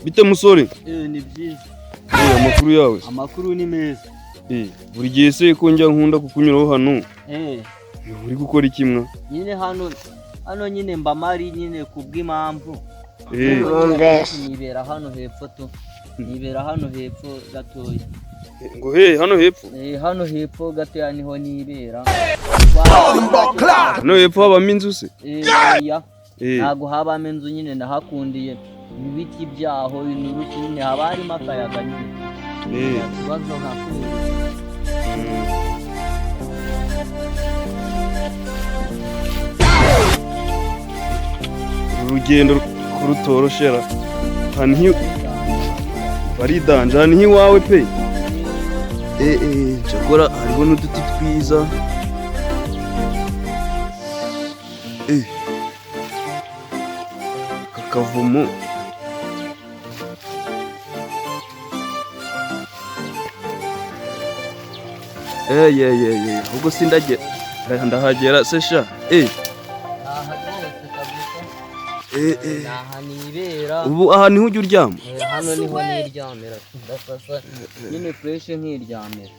Bite musore? Ni byiza. Amakuru yawe? Amakuru ni meza. Buri gihe se ko njya nkunda kukunyuraho hano. Uri gukora iki mwa? Nyine hano nyine mba mari nyine kubw'impamvu. Nibera hano hepfo to. Nibera hano hepfo gatoya. Ngo hano hepfo? Hano hepfo gatoya niho nibera. Hano hepfo habamo inzu se? Ntago habamo inzu nyine nahakundiye ibiti byaho ibinuruki nyine haba harimo akayaga nyine. Ikibazo nkakuye. Urugendo kurutoroshera. Hano baridanje hano iwawe pe. Chakora hariho n'uduti twiza. Kakavumo. Ubwo ndahagera se sha. Ubu aha niho ujya uryama? Hano niho niryamira. Ndafasa nyine fresh nkiryamira.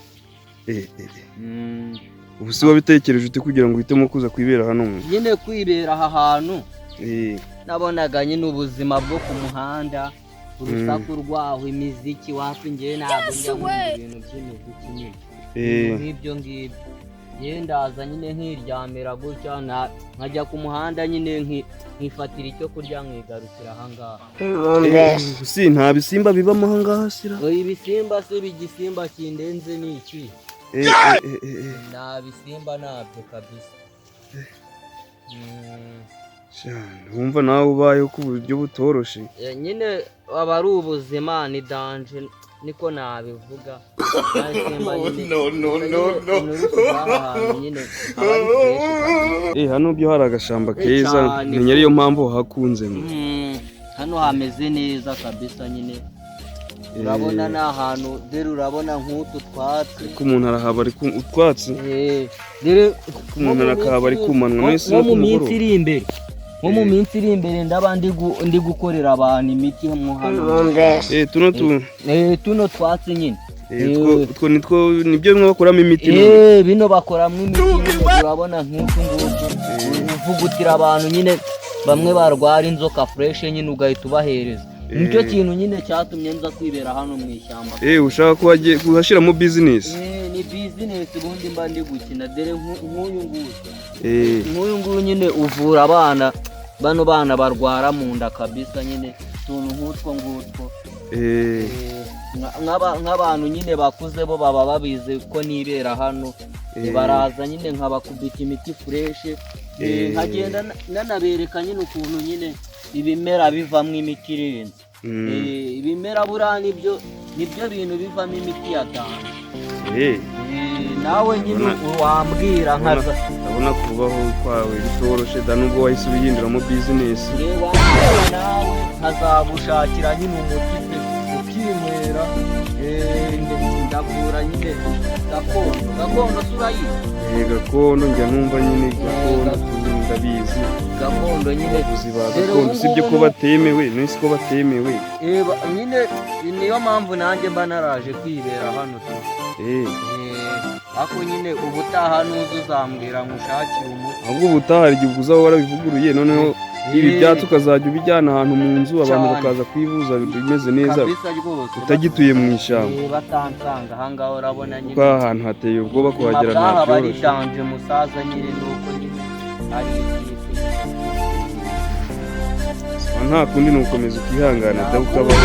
Ubu si wabitekereje ute kugira ngo uhitemo kuza kwibera hano? Nyine kwibera aha hantu. Nabonaga nyine ubuzima bwo ku muhanda, urusaku rwaho, imiziki wapi ngewe ntabwo njya mu bintu by'imiziki nyine. Nk'ibyo ngibyo. Ndaza nyine nkiryamira gutya nkajya ku muhanda nyine nkifatira icyo kurya nkigarukira ahangaha. Si nta bisimba bibamo ahangaha sira? Ibisimba se igisimba kindenze ni iki? Nta bisimba nabyo kabisa. Wumva nawe ubayeho ku buryo butoroshe? Nyine aba ari ubuzima ni danje niko nabivuga. Hano byo hari agashamba keza menya ariyo mpamvu hakunze. Hano hameze neza kabisa nyine. Urabona ni ahantu dore urabona nk'utu twatsi ko umuntu arahaba ari utwatsi. Umuntu arakahaba ari kumanwa nko mu minsi iri imbere. Nko mu minsi iri imbere ndaba ndi gukorera abantu imiti mu hano. Tuno twatsi nyine. Nibyo bimwe bakoramo imiti. Bino bakoramo imiti nyine urabona nk'utu ngutu. Uvugutira abantu nyine bamwe barwara inzoka fresh nyine ugahita ubahereza. Nicyo kintu nyine cyatumye nza kwibera hano mu ishyamba. Ushaka kuhashyiramo business? Ni business ubundi mba ndi gukina dore nk'uyu nguyu nyine uvura abana. Bano bana barwara mu nda kabisa nyine tuntu nk'utwo ngutwo. Nk'abantu nyine bakuze bo baba babize ko nibera hano. Baraza nyine nkabakubita imiti fresh. Nkagenda nanabereka nyine ukuntu nyine ibimera bivamo imiti irenze. Ibimera buriya nibyo bintu bivamo imiti ya danje. Nawe nyine wambwira nkaza. Ndabona kubaho kwawe bitoroshe da nubwo wahise ubihinduramo business. Nawe nkazagushakira nyine umuti ukinywera. Ndavura nyine gakondo surayizi. Gakondo njya numva nyine gakondo ndabizi. Gakondo nyine gakondo sibyo ko batemewe nese ko batemewe. Nyine niyo mpamvu nanjye mba naraje kwibera hano. Ako nyine ubutaha nuza uzambwira ngushakire umuti. Ahubwo ubutaha igihe uzaho warabivuguruye noneho ibi byatsi ukazajya ubijyana ahantu mu nzu abantu bakaza kwivuza bimeze neza utagituye mu ishyamba. Batansanga ahangaha urabona nyine. Kwa ahantu hateye ubwoba kuhagera nta bari danje musaza nyine nuko nyine ari nta kundi nukomeza ukihangana dabukabaho.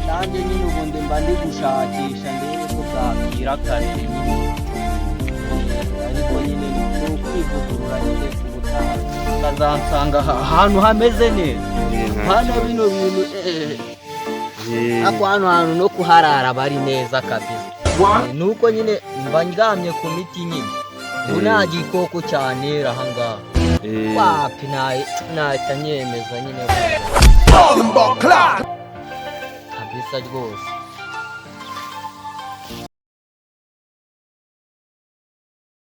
Nanjye nyine ubundi mba ndi gushakisha ndebe ko bwakira kare nyine. Ariko nyine ni ukwivugurura nyine ku butaha ukazansanga ahantu hameze neza. Hano bino bintu ako hano hantu no kuharara bari neza kabisa. Nuko nyine mba ndyamye ku miti nyine. Nta gikoko cyane ahangaha. Wapi nahita nyemeza nyine kabisa rwose.